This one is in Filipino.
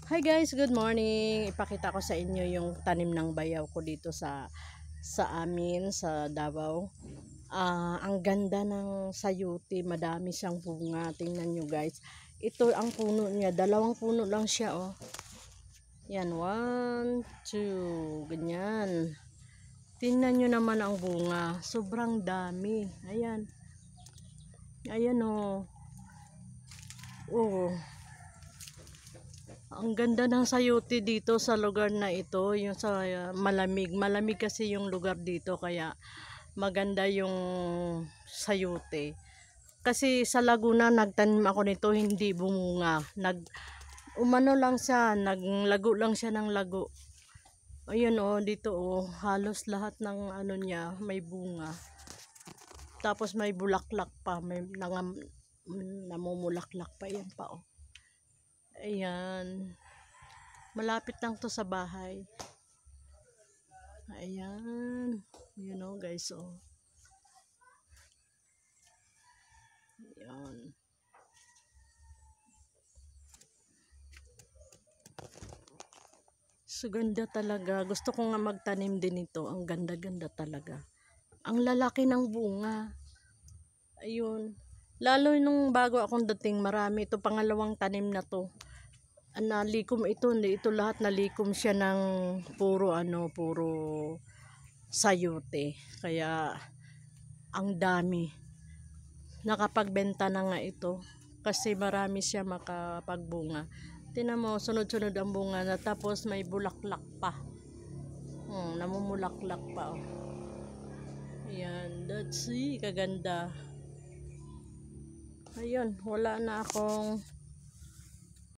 Hi guys, good morning. Ipakita ko sa inyo yung tanim ng bayaw ko dito sa amin sa Davao. Ang ganda ng sayuti, madami siyang bunga. Tingnan nyo guys. Ito ang puno niya, dalawang puno lang siya oh. Yan, 1, 2, ganyan. Tingnan nyo naman ang bunga, sobrang dami. Ayan. Ayan oh. Oh. Ang ganda ng sayuti dito sa lugar na ito, yung sa malamig. Malamig kasi yung lugar dito kaya maganda yung sayuti. Kasi sa Laguna nagtanim ako nito, hindi bumunga. Umano lang siya, naglago lang siya ng lago. Ayun oh, dito oh, halos lahat ng ano niya may bunga. Tapos may bulaklak pa, may namumulaklak pa yan pa oh. Ayan. Malapit lang to sa bahay. Ayan. You know guys, oh. Ayan. So, ganda talaga. Gusto ko nga magtanim din ito. Ang ganda-ganda talaga. Ang lalaki ng bunga. Ayun. Lalo nung bago akong dating, marami. Ito pangalawang tanim na to. Nalikom ito, hindi ito lahat nalikom siya ng puro sayote. Kaya ang dami. Nakapagbenta na nga ito kasi marami siya makapagbunga. Tingnan mo, sunod-sunod ang bunga na tapos may bulaklak pa. Namumulaklak pa oh. Ayan, that's kaganda. Ayun, wala na akong